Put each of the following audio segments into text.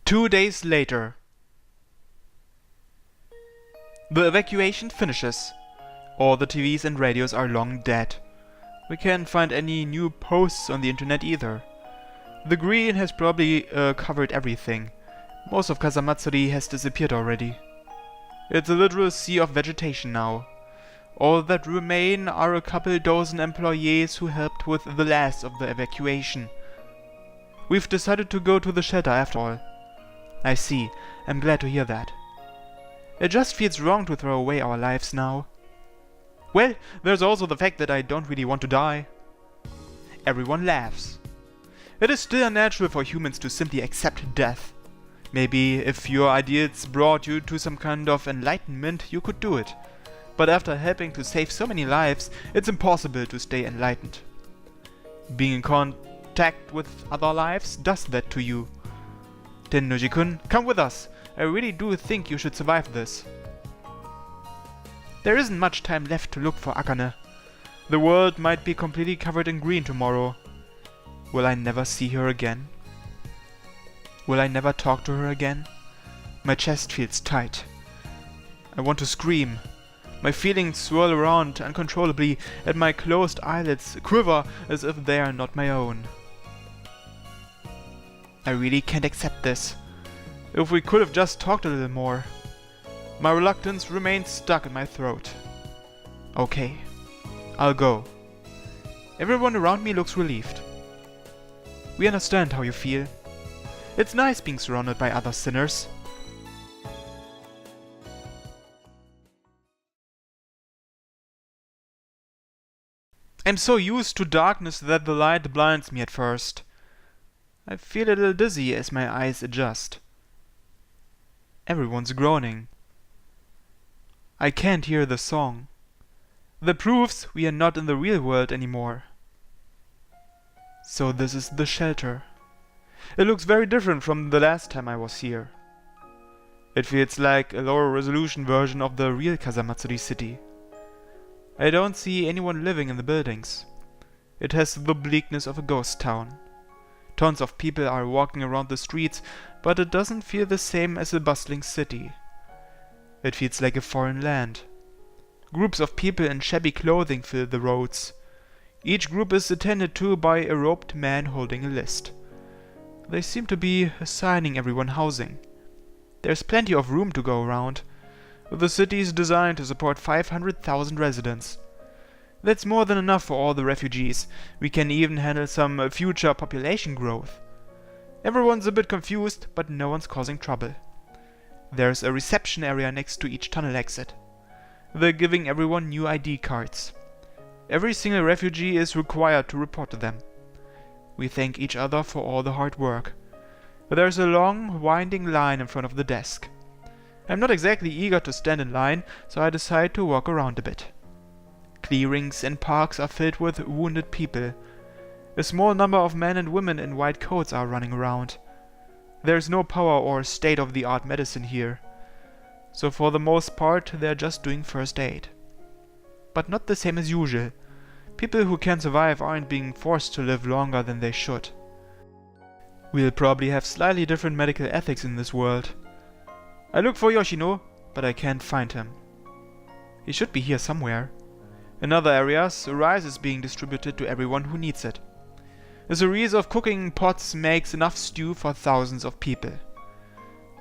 2 days later. The evacuation finishes. All the TVs and radios are long dead. We can't find any new posts on the internet either. The green has probably covered everything. Most of Kasamatsuri has disappeared already. It's a literal sea of vegetation now. All that remain are a couple dozen employees who helped with the last of the evacuation. We've decided to go to the shelter after all. I see. I'm glad to hear that. It just feels wrong to throw away our lives now. Well, there's also the fact that I don't really want to die. Everyone laughs. It is still unnatural for humans to simply accept death. Maybe if your ideals brought you to some kind of enlightenment, you could do it. But after helping to save so many lives, it's impossible to stay enlightened. Being in contact with other lives does that to you. Tennoji-kun, come with us. I really do think you should survive this. There isn't much time left to look for Akane. The world might be completely covered in green tomorrow. Will I never see her again? Will I never talk to her again? My chest feels tight. I want to scream. My feelings swirl around uncontrollably and my closed eyelids quiver as if they are not my own. I really can't accept this. If we could have just talked a little more. My reluctance remains stuck in my throat. Okay, I'll go. Everyone around me looks relieved. We understand how you feel. It's nice being surrounded by other sinners. I'm so used to darkness that the light blinds me at first. I feel a little dizzy as my eyes adjust. Everyone's groaning. I can't hear the song. That proves we are not in the real world anymore. So this is the shelter. It looks very different from the last time I was here. It feels like a lower resolution version of the real Kasamatsuri city. I don't see anyone living in the buildings. It has the bleakness of a ghost town. Tons of people are walking around the streets, but it doesn't feel the same as a bustling city. It feels like a foreign land. Groups of people in shabby clothing fill the roads. Each group is attended to by a robed man holding a list. They seem to be assigning everyone housing. There's plenty of room to go around. The city is designed to support 500,000 residents. That's more than enough for all the refugees. We can even handle some future population growth. Everyone's a bit confused, but no one's causing trouble. There's a reception area next to each tunnel exit. They're giving everyone new ID cards. Every single refugee is required to report to them. We thank each other for all the hard work. There's a long, winding line in front of the desk. I'm not exactly eager to stand in line, so I decide to walk around a bit. Clearings and parks are filled with wounded people. A small number of men and women in white coats are running around. There's no power or state-of-the-art medicine here. So for the most part, they're just doing first aid. But not the same as usual. People who can survive aren't being forced to live longer than they should. We'll probably have slightly different medical ethics in this world. I look for Yoshino, but I can't find him. He should be here somewhere. In other areas, rice is being distributed to everyone who needs it. A series of cooking pots makes enough stew for thousands of people.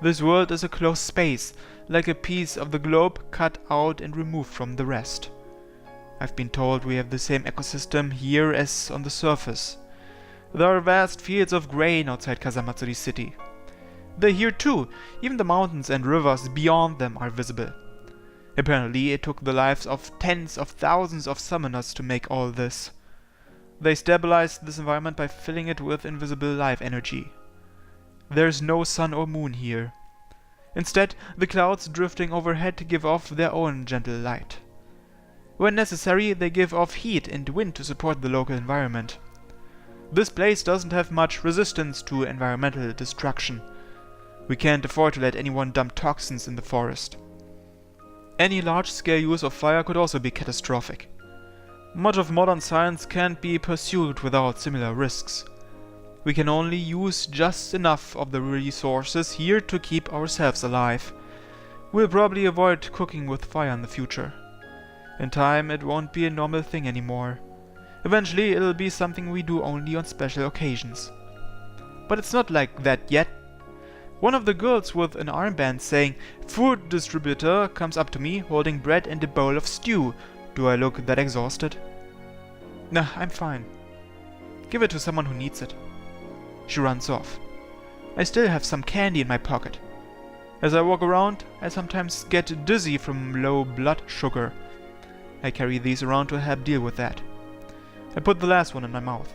This world is a closed space, like a piece of the globe cut out and removed from the rest. I've been told we have the same ecosystem here as on the surface. There are vast fields of grain outside Kasamatsuri city. They're here too, even the mountains and rivers beyond them are visible. Apparently it took the lives of tens of thousands of summoners to make all this. They stabilized this environment by filling it with invisible life energy. There's no sun or moon here. Instead, the clouds drifting overhead give off their own gentle light. When necessary, they give off heat and wind to support the local environment. This place doesn't have much resistance to environmental destruction. We can't afford to let anyone dump toxins in the forest. Any large-scale use of fire could also be catastrophic. Much of modern science can't be pursued without similar risks. We can only use just enough of the resources here to keep ourselves alive. We'll probably avoid cooking with fire in the future. In time, it won't be a normal thing anymore. Eventually, it'll be something we do only on special occasions. But it's not like that yet. One of the girls with an armband saying "Food distributor" comes up to me holding bread and a bowl of stew. Do I look that exhausted? Nah, I'm fine. Give it to someone who needs it. She runs off. I still have some candy in my pocket. As I walk around, I sometimes get dizzy from low blood sugar. I carry these around to help deal with that. I put the last one in my mouth.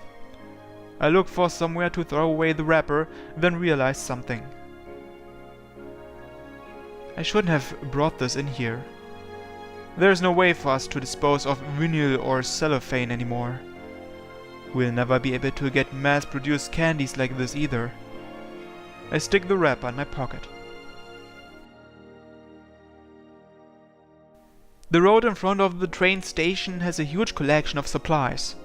I look for somewhere to throw away the wrapper, then realize something. I shouldn't have brought this in here. There's no way for us to dispose of vinyl or cellophane anymore. We'll never be able to get mass-produced candies like this either. I stick the wrapper in my pocket. The road in front of the train station has a huge collection of supplies.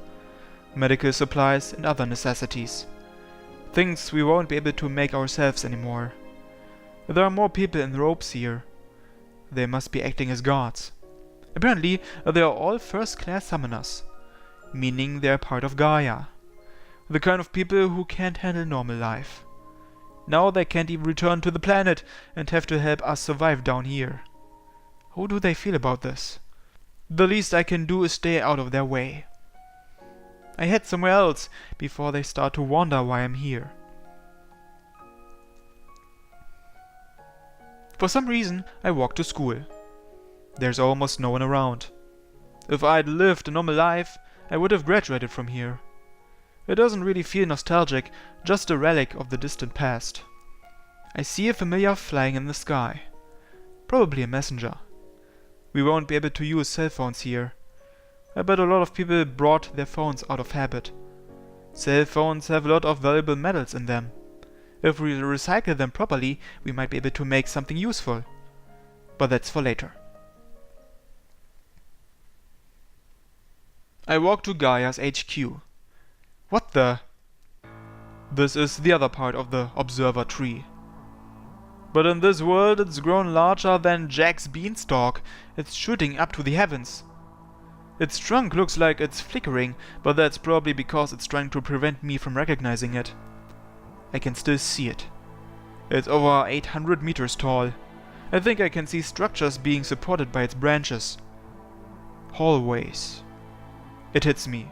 Medical supplies and other necessities. Things we won't be able to make ourselves anymore. There are more people in ropes here. They must be acting as guards. Apparently, they are all first-class summoners, meaning they are part of Gaia. The kind of people who can't handle normal life. Now they can't even return to the planet and have to help us survive down here. How do they feel about this? The least I can do is stay out of their way. I head somewhere else before they start to wonder why I'm here. For some reason, I walk to school. There's almost no one around. If I'd lived a normal life, I would have graduated from here. It doesn't really feel nostalgic, just a relic of the distant past. I see a familiar flying in the sky. Probably a messenger. We won't be able to use cell phones here. I bet a lot of people brought their phones out of habit. Cell phones have a lot of valuable metals in them. If we recycle them properly, we might be able to make something useful. But that's for later. I walk to Gaia's HQ. What the? This is the other part of the observer tree. But in this world it's grown larger than Jack's beanstalk. It's shooting up to the heavens. Its trunk looks like it's flickering, but that's probably because it's trying to prevent me from recognizing it. I can still see it. It's over 800 meters tall. I think I can see structures being supported by its branches. Hallways. It hits me.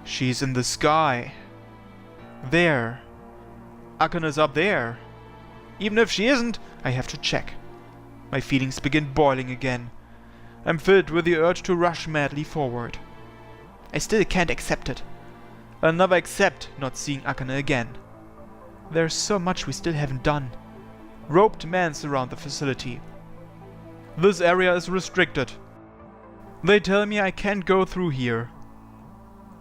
She's in the sky. There. Akane is up there. Even if she isn't, I have to check. My feelings begin boiling again. I'm filled with the urge to rush madly forward. I still can't accept it. I'll never accept not seeing Akane again. There's so much we still haven't done. Roped men surround the facility. This area is restricted. They tell me I can't go through here.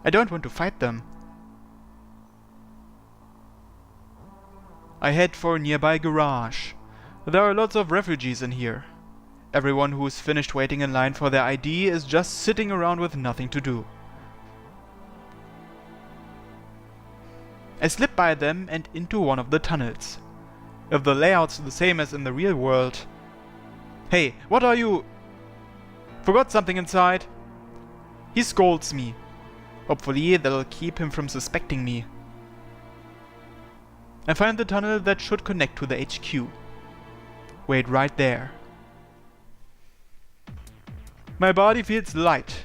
I don't want to fight them. I head for a nearby garage. There are lots of refugees in here. Everyone who's finished waiting in line for their ID is just sitting around with nothing to do. I slip by them and into one of the tunnels. If the layout's the same as in the real world... Hey, what are you... Forgot something inside? He scolds me. Hopefully that'll keep him from suspecting me. I find the tunnel that should connect to the HQ. Wait right there. My body feels light,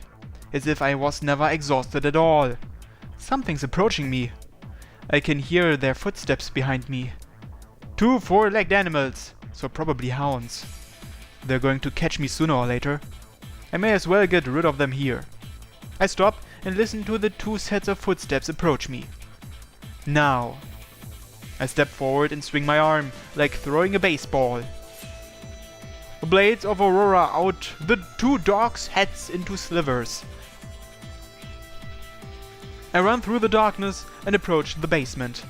as if I was never exhausted at all. Something's approaching me. I can hear their footsteps behind me. 2 4-legged animals, so probably hounds. They're going to catch me sooner or later. I may as well get rid of them here. I stop and listen to the 2 sets of footsteps approach me. Now. I step forward and swing my arm, like throwing a baseball. Blades of Aurora out the 2 dogs' heads into slivers. I run through the darkness and approach the basement.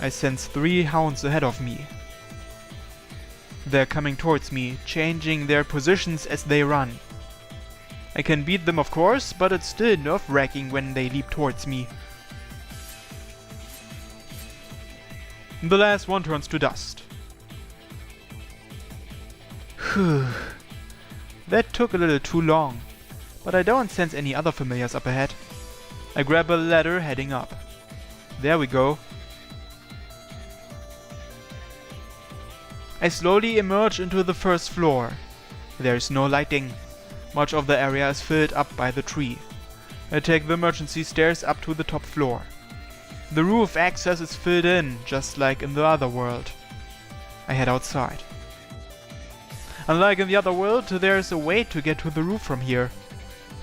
I sense 3 hounds ahead of me. They're coming towards me, changing their positions as they run. I can beat them of course, but it's still nerve-wracking when they leap towards me. The last one turns to dust. Phew. That took a little too long, but I don't sense any other familiars up ahead. I grab a ladder heading up. There we go. I slowly emerge into the first floor. There is no lighting. Much of the area is filled up by the tree. I take the emergency stairs up to the top floor. The roof access is filled in, just like in the other world. I head outside. Unlike in the other world, there is a way to get to the roof from here.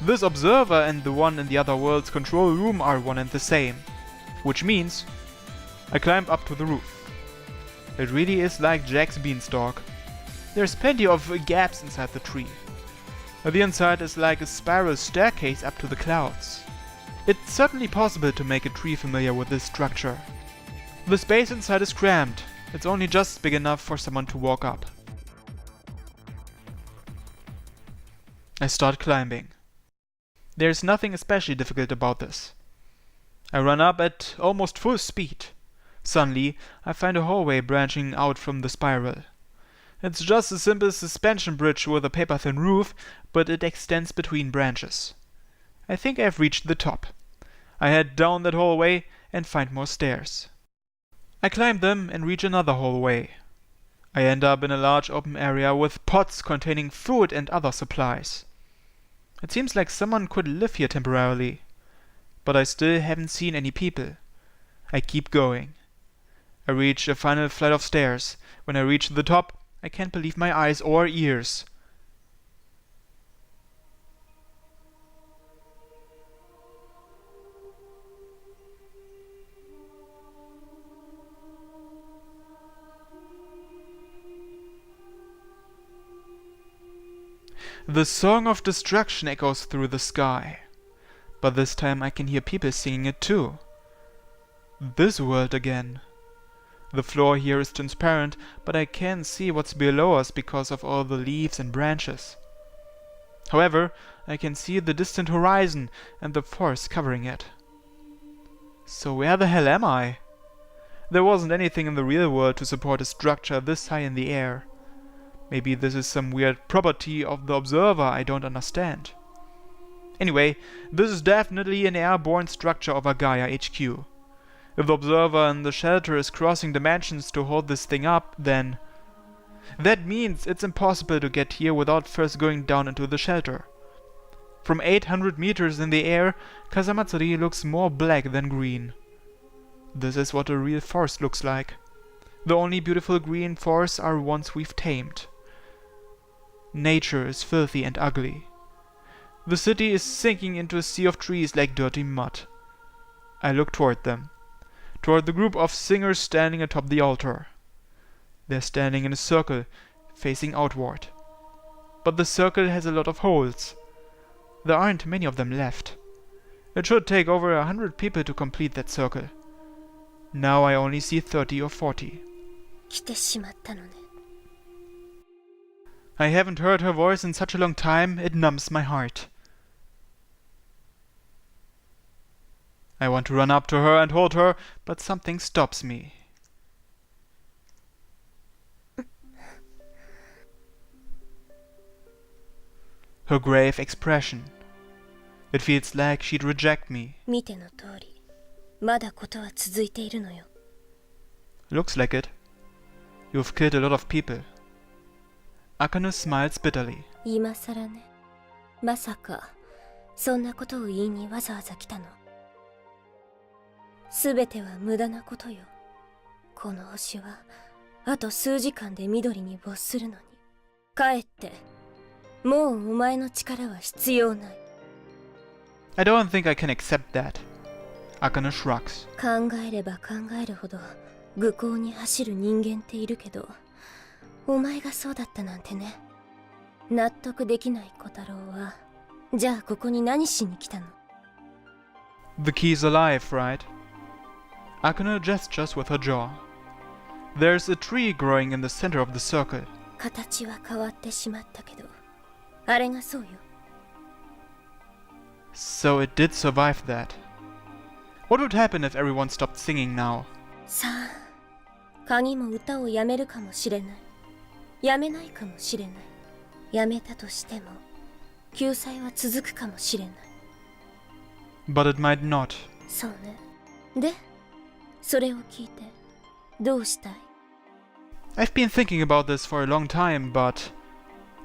This observer and the one in the other world's control room are one and the same. Which means I climb up to the roof. It really is like Jack's beanstalk. There's plenty of gaps inside the tree. The inside is like a spiral staircase up to the clouds. It's certainly possible to make a tree familiar with this structure. The space inside is cramped. It's only just big enough for someone to walk up. I start climbing. There's nothing especially difficult about this. I run up at almost full speed. Suddenly, I find a hallway branching out from the spiral. It's just a simple suspension bridge with a paper-thin roof, but it extends between branches. I think I've reached the top. I head down that hallway and find more stairs. I climb them and reach another hallway. I end up in a large open area with pots containing food and other supplies. It seems like someone could live here temporarily, but I still haven't seen any people. I keep going. I reach a final flight of stairs. When I reach the top, I can't believe my eyes or ears. The song of destruction echoes through the sky, but this time I can hear people singing it too. This world again. The floor here is transparent, but I can see what's below us because of all the leaves and branches. However, I can see the distant horizon and the forest covering it. So where the hell am I? There wasn't anything in the real world to support a structure this high in the air. Maybe this is some weird property of the observer I don't understand. Anyway, this is definitely an airborne structure of a Gaia HQ. If the observer in the shelter is crossing dimensions to hold this thing up, then that means it's impossible to get here without first going down into the shelter. From 800 meters in the air, Kasamatsuri looks more black than green. This is what a real forest looks like. The only beautiful green forests are ones we've tamed. Nature is filthy and ugly. The city is sinking into a sea of trees like dirty mud. I look toward them. Toward the group of singers standing atop the altar. They're standing in a circle, facing outward. But the circle has a lot of holes. There aren't many of them left. It should take over 100 people to complete that circle. Now I only see 30 or 40. I haven't heard her voice in such a long time, it numbs my heart. I want to run up to her and hold her, but something stops me. Her grave expression. It feels like she'd reject me. Looks like it. You've killed a lot of people. Akane smiles bitterly. 今さらね。まさかそんなことを言いにわざわざ来たの。すべては無駄なことよ。この星はあと数時間で緑に没するのに。帰って。もうお前の力は必要ない。I don't think I can accept that. Akane shrugs. 考えれば考えるほど愚行に走る人間っているけど、お前がそうだったなんてね。納得できない小太郎は、じゃあここに何しに来たの？ The key's alive, right? Akane gestures with her jaw. There's a tree growing in the center of the circle. 形は変わってしまったけど、あれがそうよ。So it did survive that. What would happen if everyone stopped singing now? さあ、鍵も歌をやめるかもしれない。やめないかもしれない。やめたとしても救済は続くかもしれない。 But it might not. そうね。で、それを聞いてどうしたい？ I've been thinking about this for a long time, but...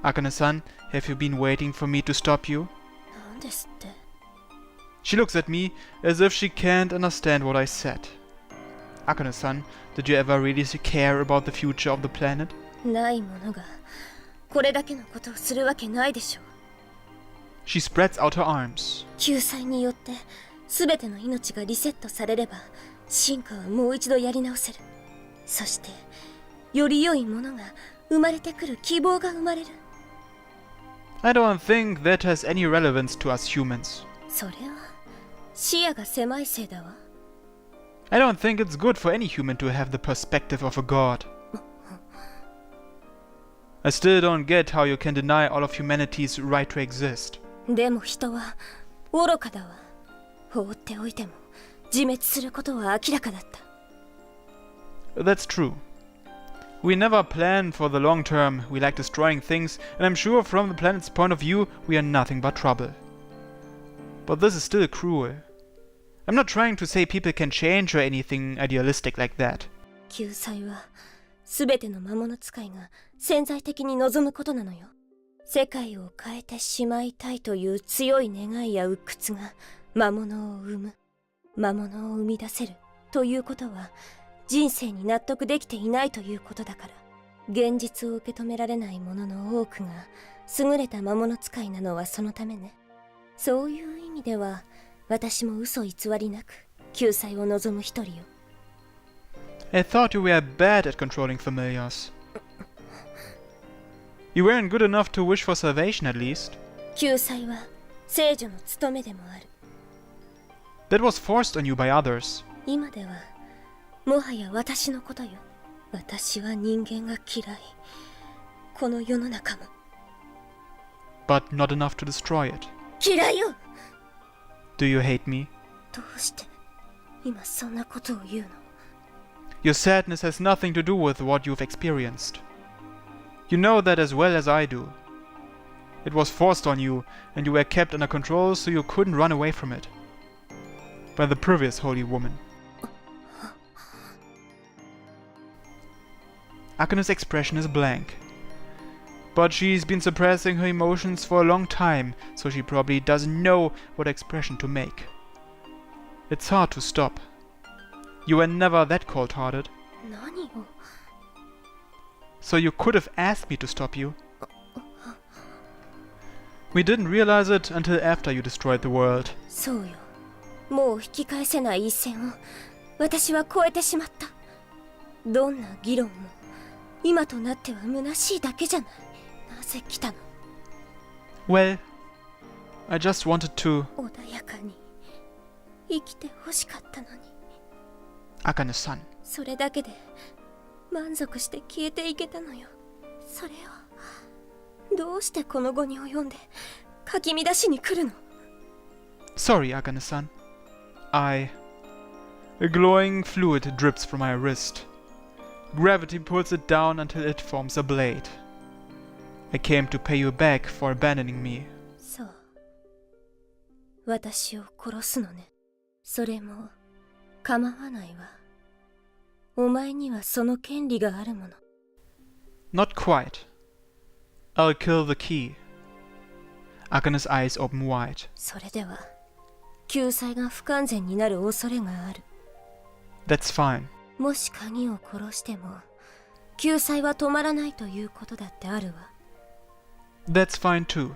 Akane-san, have you been waiting for me to stop you? なんですって。 She looks at me as if she can't understand what I said. Akane-san, did you ever really care about the future of the planet? ないものがこれだけのことをするわけないでしょう。 She spreads out her arms. 救済によって全ての命がリセットされれば進化はもう一度やり直せる。そしてより良いものが生まれてくる希望が生まれる。 I don't think that has any relevance to us humans. それは視野が狭いせいだわ。 I don't think it's good for any human to have the perspective of a god. I still don't get how you can deny all of humanity's right to exist. でも人は愚かだわ。放っておいても自滅することは明らかだった。 That's true. We never plan for the long term, we like destroying things, and I'm sure from the planet's point of view, we are nothing but trouble. But this is still cruel. I'm not trying to say people can change or anything idealistic like that. 救済は全ての魔物使いが潜在的に望むことなのよ。世界を変えてしまいたいという強い願いや鬱屈が魔物を生む。魔物を生み出せるということは人生に納得できていないということだから。現実を受け止められない者の多くが優れた魔物使いなのはそのためね。そういう意味では私も嘘偽りなく救済を望む一人よ。 I thought you were bad at controlling familiars. You weren't good enough to wish for salvation at least. 救済は聖女の務めでもある。 That was forced on you by others. 今ではもはや私のことよ。私は人間が嫌い。この世の中も。 But not enough to destroy it. 嫌いよ。 Do you hate me? どうして今そんなことを言うの？ Your sadness has nothing to do with what you've experienced. You know that as well as I do. It was forced on you, and you were kept under control so you couldn't run away from it. By the previous holy woman. Akane's expression is blank. But she's been suppressing her emotions for a long time, so she probably doesn't know what expression to make. It's hard to stop. You were never that cold-hearted. 何を？ So you could have asked me to stop you. We didn't realize it until after you destroyed the world. そうよ。もう引き返せない一線を私は越えてしまった。どんな議論も今となっては虚しいだけじゃない。なぜ来たの？ Well, I just wanted to... 穏やかに生きてほしかったのに。 Akane-san. それだけで満足して消えていけたのよ。それをどうしてこの後に及んでかき乱しに来るの？ Sorry, Akane-san. A glowing fluid drips from my wrist. Gravity pulls it down until it forms a blade. I came to pay you back for abandoning me. そう。私を殺すのね。それも構わないわ。お前にはその権利があるもの。 Not quite. I'll kill the key. Akane's eyes open wide. それでは救済が不完全になる恐れがある。 That's fine. もし鍵を殺しても救済は止まらないということだってあるわ。 That's fine too.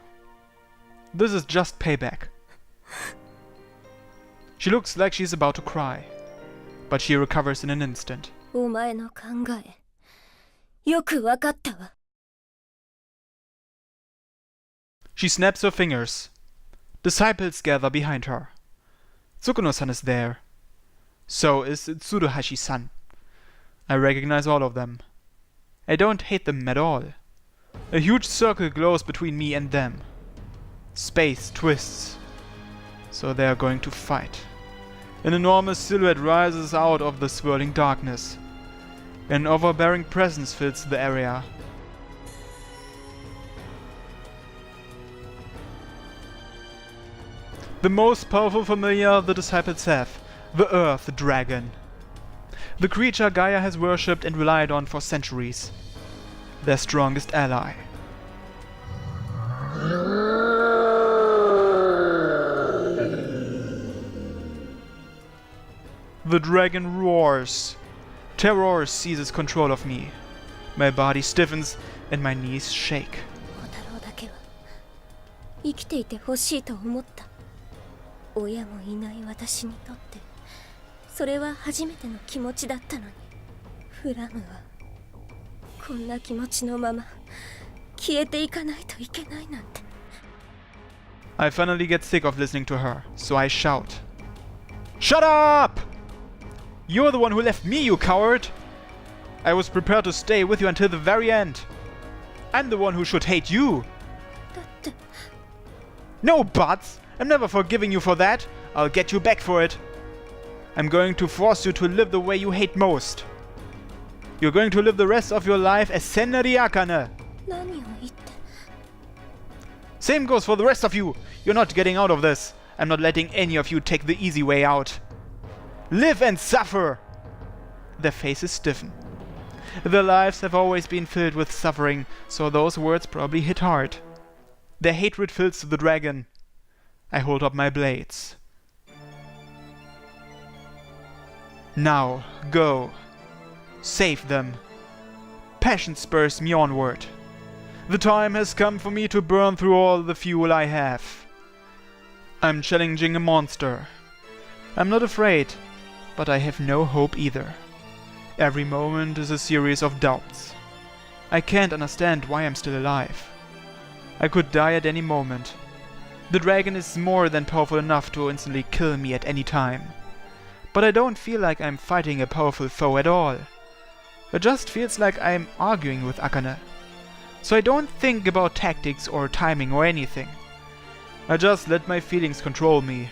This is just payback. She looks like she's about to cry, but she recovers in an instant. お前の考えよくわかったわ。 She snaps her fingers. Disciples gather behind her. Tsukuno-san is there. So is Tsuruhashi-san. I recognize all of them. I don't hate them at all. A huge circle glows between me and them. Space twists. So they are going to fight. An enormous silhouette rises out of the swirling darkness. An overbearing presence fills the area. The most powerful familiar the disciples have, the Earth Dragon. The creature Gaia has worshipped and relied on for centuries. Their strongest ally. The dragon roars. Terror seizes control of me. My body stiffens and my knees shake. 小太郎だけは生きていてほしいと思った。親もいない私にとってそれは初めての気持ちだったのに、フラムはこんな気持ちのまま消えていかないといけないなんて。 I finally get sick of listening to her, so I shout. Shut up! You're the one who left me, you coward! I was prepared to stay with you until the very end. I'm the one who should hate you. だって No buts! I'm never forgiving you for that. I'll get you back for it. I'm going to force you to live the way you hate most. You're going to live the rest of your life as Senri Akane. 何を言って。 Same goes for the rest of you. You're not getting out of this. I'm not letting any of you take the easy way out. Live and suffer! Their faces stiffen. Their lives have always been filled with suffering, so those words probably hit hard. Their hatred fills the dragon. I hold up my blades. Now, go. Save them. Passion spurs me onward. The time has come for me to burn through all the fuel I have. I'm challenging a monster. I'm not afraid, but I have no hope either. Every moment is a series of doubts. I can't understand why I'm still alive. I could die at any moment. The dragon is more than powerful enough to instantly kill me at any time. But I don't feel like I'm fighting a powerful foe at all. It just feels like I'm arguing with Akane. So I don't think about tactics or timing or anything. I just let my feelings control me.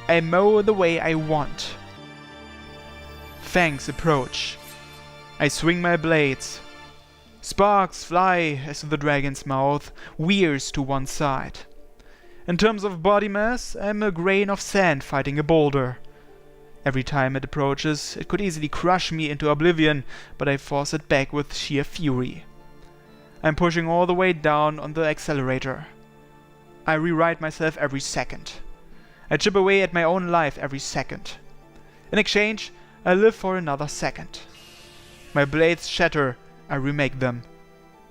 I mow the way I want. Fangs approach. I swing my blades. Sparks fly as the dragon's mouth veers to one side. In terms of body mass, I'm a grain of sand fighting a boulder. Every time it approaches, it could easily crush me into oblivion, but I force it back with sheer fury. I'm pushing all the way down on the accelerator. I rewrite myself every second. I chip away at my own life every second. In exchange, I live for another second. My blades shatter, I remake them.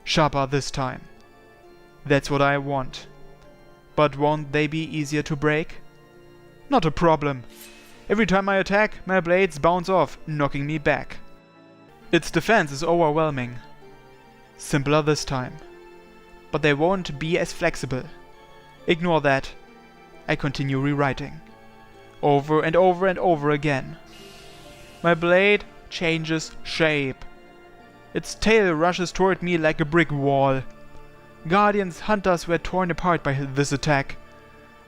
Sharper this time. That's what I want. But won't they be easier to break? Not a problem. Every time I attack, my blades bounce off, knocking me back. Its defense is overwhelming. Simpler this time. But they won't be as flexible. Ignore that. I continue rewriting. Over and over and over again. My blade changes shape. Its tail rushes toward me like a brick wall. Guardian's hunters were torn apart by this attack.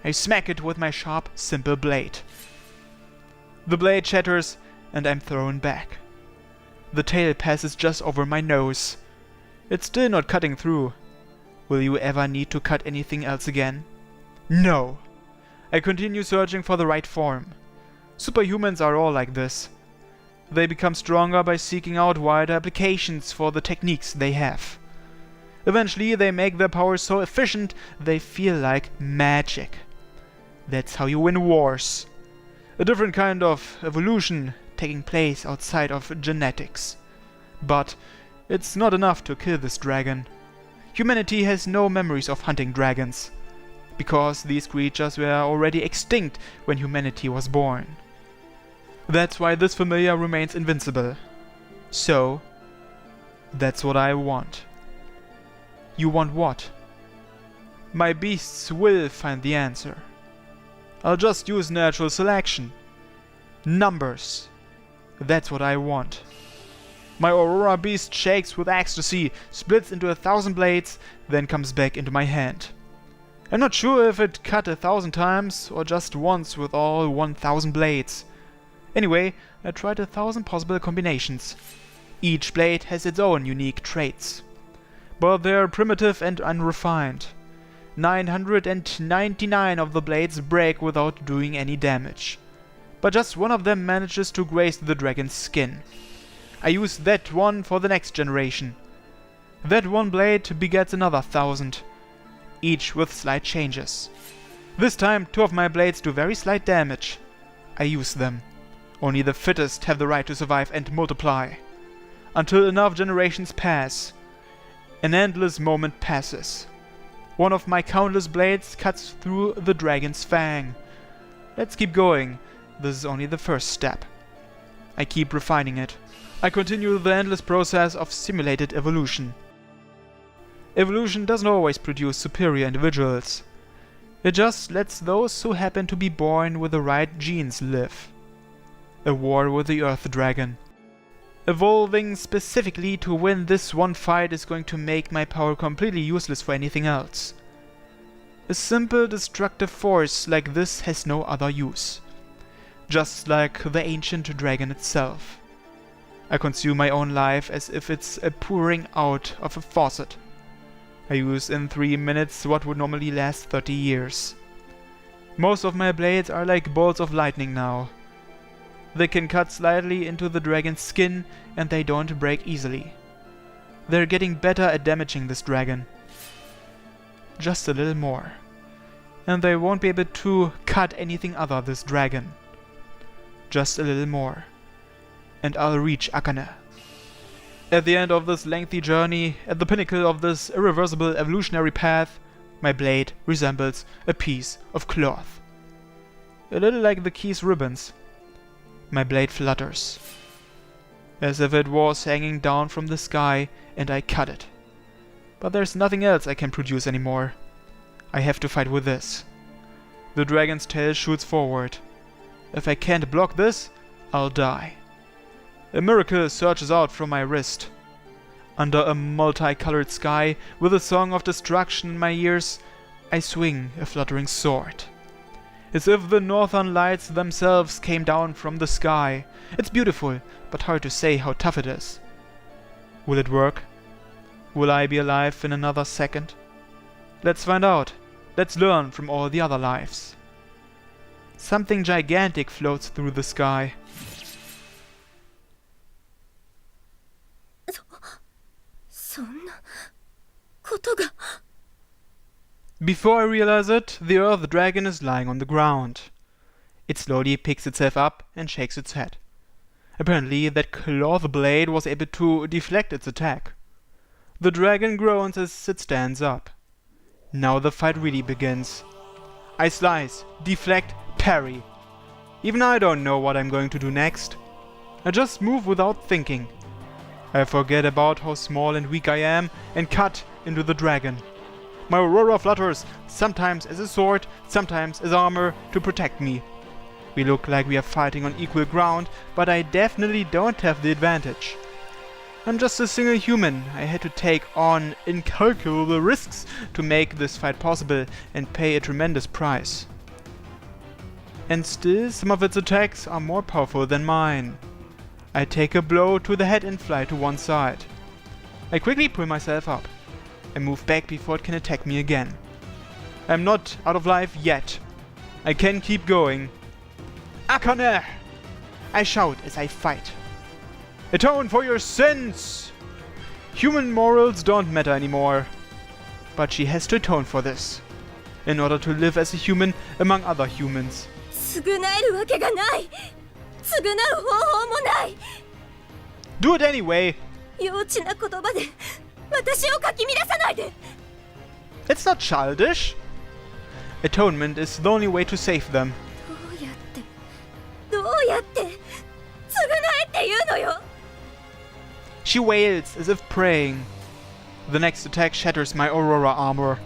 I smack it with my sharp, simple blade. The blade shatters, and I'm thrown back. The tail passes just over my nose. It's still not cutting through. Will you ever need to cut anything else again? No! I continue searching for the right form. Superhumans are all like this. They become stronger by seeking out wider applications for the techniques they have. Eventually, they make their powers so efficient they feel like magic. That's how you win wars. A different kind of evolution taking place outside of genetics. But it's not enough to kill this dragon. Humanity has no memories of hunting dragons, because these creatures were already extinct when humanity was born. That's why this familiar remains invincible. So, that's what I want. You want what? My beasts will find the answer. I'll just use natural selection. Numbers. That's what I want. My Aurora beast shakes with ecstasy, splits into 1,000 blades, then comes back into my hand. I'm not sure if it cut 1,000 times or just once with all 1,000 blades. Anyway, I tried 1,000 possible combinations. Each blade has its own unique traits, but they're primitive and unrefined. 999 of the blades break without doing any damage, but just one of them manages to graze the dragon's skin. I use that one for the next generation. That one blade begets another 1,000, each with slight changes. This time 2 of my blades do very slight damage. I use them. Only the fittest have the right to survive and multiply. Until enough generations pass, an endless moment passes. One of my countless blades cuts through the dragon's fang. Let's keep going. This is only the first step. I keep refining it. I continue the endless process of simulated evolution. Evolution doesn't always produce superior individuals. It just lets those who happen to be born with the right genes live. A war with the Earth Dragon. Evolving specifically to win this one fight is going to make my power completely useless for anything else. A simple destructive force like this has no other use. Just like the ancient dragon itself. I consume my own life as if it's a pouring out of a faucet. I use in 3 minutes what would normally last 30 years. Most of my blades are like bolts of lightning now. They can cut slightly into the dragon's skin and they don't break easily. They're getting better at damaging this dragon. Just a little more. And they won't be able to cut anything other this dragon. Just a little more. And I'll reach Akane. At the end of this lengthy journey, at the pinnacle of this irreversible evolutionary path, my blade resembles a piece of cloth. A little like the key's ribbons. My blade flutters, as if it was hanging down from the sky, and I cut it. But there's nothing else I can produce anymore. I have to fight with this. The dragon's tail shoots forward. If I can't block this, I'll die. A miracle surges out from my wrist. Under a multicolored sky, with a song of destruction in my ears, I swing a fluttering sword. As if the northern lights themselves came down from the sky. It's beautiful, but hard to say how tough it is. Will it work? Will I be alive in another second? Let's find out. Let's learn from all the other lives. Something gigantic floats through the sky. Before I realize it, the Earth Dragon is lying on the ground. It slowly picks itself up and shakes its head. Apparently that cloth blade was able to deflect its attack. The dragon groans as it stands up. Now the fight really begins. I slice, deflect, parry. Even I don't know what I'm going to do next. I just move without thinking. I forget about how small and weak I am and cut into the dragon. My aurora flutters, sometimes as a sword, sometimes as armor to protect me. We look like we are fighting on equal ground, but I definitely don't have the advantage. I'm just a single human. I had to take on incalculable risks to make this fight possible and pay a tremendous price. And still, some of its attacks are more powerful than mine. I take a blow to the head and fly to one side. I quickly pull myself up. I move back before it can attack me again. I'm not out of life yet. I can keep going. Akane! I shout as I fight. Atone for your sins! Human morals don't matter anymore. But she has to atone for this, in order to live as a human among other humans. Do it anyway! It's not childish. Atonement is the only way to save them. She wails as if praying. The next attack shatters my aurora armor.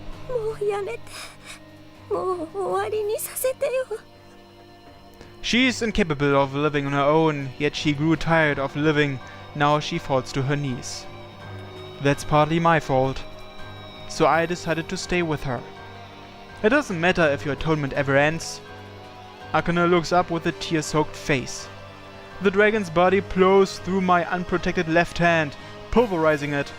She's incapable of living on her own, yet she grew tired of living. Now she falls to her knees. That's partly my fault. So I decided to stay with her. It doesn't matter if your atonement ever ends. Akane looks up with a tear-soaked face. The dragon's body plows through my unprotected left hand, pulverizing it.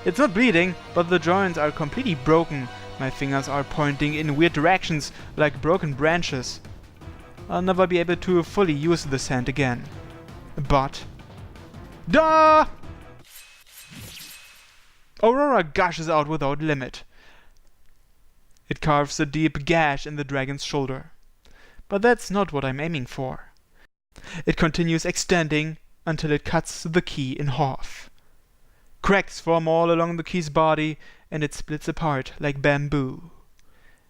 It's not bleeding, but the joints are completely broken. My fingers are pointing in weird directions, like broken branches. I'll never be able to fully use this hand again. But... Da! Aurora gushes out without limit. It carves a deep gash in the dragon's shoulder. But that's not what I'm aiming for. It continues extending until it cuts the key in half. Cracks form all along the key's body, and it splits apart like bamboo.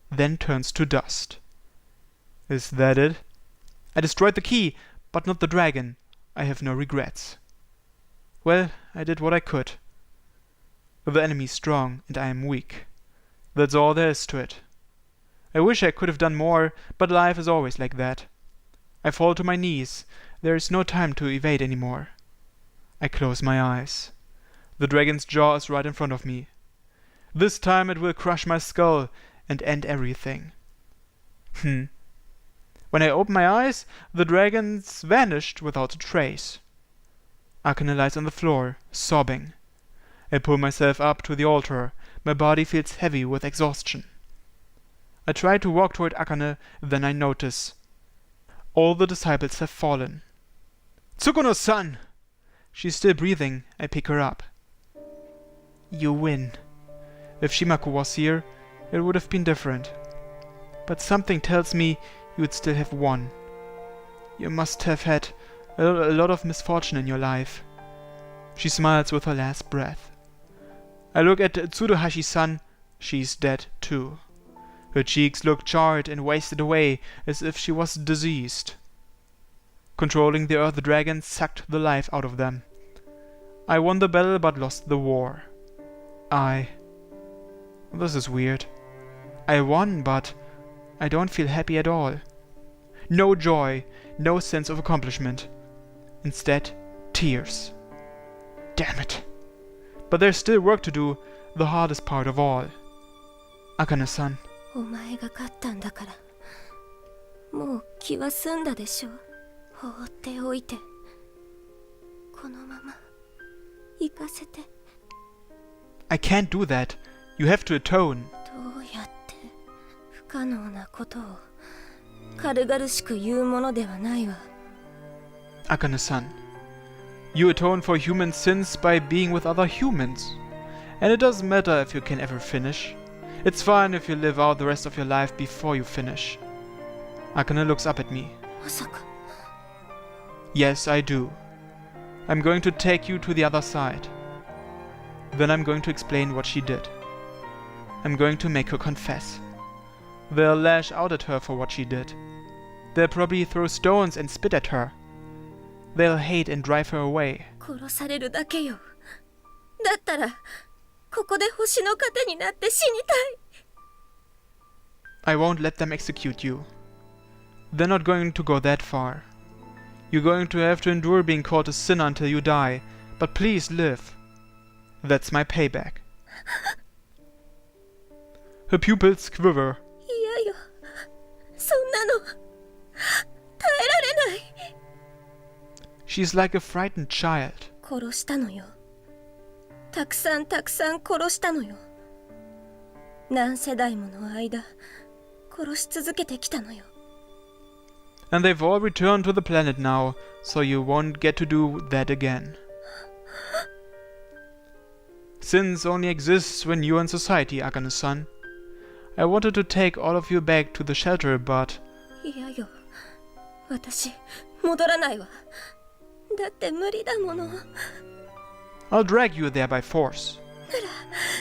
Then turns to dust. Is that it? I destroyed the key, but not the dragon. I have no regrets. Well, I did what I could. The enemy's strong, and I am weak. That's all there is to it. I wish I could have done more, but life is always like that. I fall to my knees. There is no time to evade anymore. I close my eyes. The dragon's jaw is right in front of me. This time it will crush my skull and end everything. When I open my eyes, the dragon's vanished without a trace. Akane lies on the floor, sobbing. I pull myself up to the altar. My body feels heavy with exhaustion. I try to walk toward Akane, then I notice. All the disciples have fallen. Tsukuno-san! She's still breathing. I pick her up. You win. If Shimaku was here, it would have been different. But something tells me you would still have won. You must have had a lot of misfortune in your life. She smiles with her last breath. I look at Tsuruhashi-san. She's dead too. Her cheeks look charred and wasted away as if she was diseased. Controlling the Earth Dragon sucked the life out of them. I won the battle but lost the war. This is weird. I won, but I don't feel happy at all. No joy, no sense of accomplishment. Instead, tears. Damn it. But there's still work to do, the hardest part of all. Akane-san. お前が勝ったんだから、もう気は済んだでしょ。放っておいて、このまま行かせて。I can't do that. You have to atone. どうやって不可能なことを軽々しく言うものではないわ。Akane-san, you atone for human sins by being with other humans. And it doesn't matter if you can ever finish. It's fine if you live out the rest of your life before you finish. Akane looks up at me. まさか。Yes, I do. I'm going to take you to the other side. Then I'm going to explain what she did. I'm going to make her confess. They'll lash out at her for what she did. They'll probably throw stones and spit at her. They'll hate and drive her away. 殺されるだけよ。だったら、ここで星の糧になって死にたい。I won't let them execute you. They're not going to go that far. You're going to have to endure being called a sinner until you die, but please live. That's my payback. Her pupils quiver. 嫌よ。そんなの、耐えられない。She's like a frightened child. 殺したのよ。たくさん殺したのよ。何世代もの間、殺し続けてきたのよ。And they've all returned to the planet now, so you won't get to do that again. Sins only exists when you're in society, Akane-san. I wanted to take all of you back to the shelter, but... 嫌よ。私、戻らないわ。だって無理だもの。なら、I'll drag you there by force.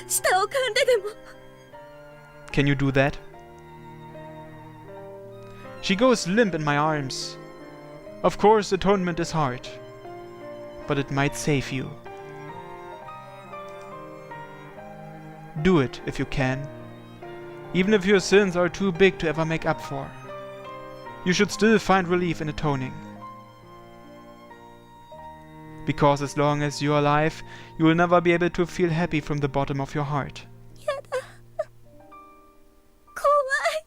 舌を噛んででも。Can you do that? She goes limp in my arms. Of course, atonement is hard. But it might save you. Do it if you can. Even if your sins are too big to ever make up for. You should still find relief in atoning. Because as long as you're alive, you will never be able to feel happy from the bottom of your heart. やだ。怖い。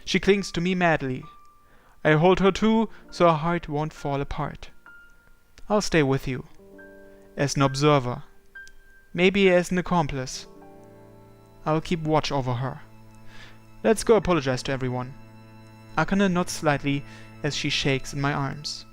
She clings to me madly. I hold her too, so our heart won't fall apart. I'll stay with you. As an observer. Maybe as an accomplice. I'll keep watch over her. Let's go apologize to everyone. Akane nods slightly as she shakes in my arms.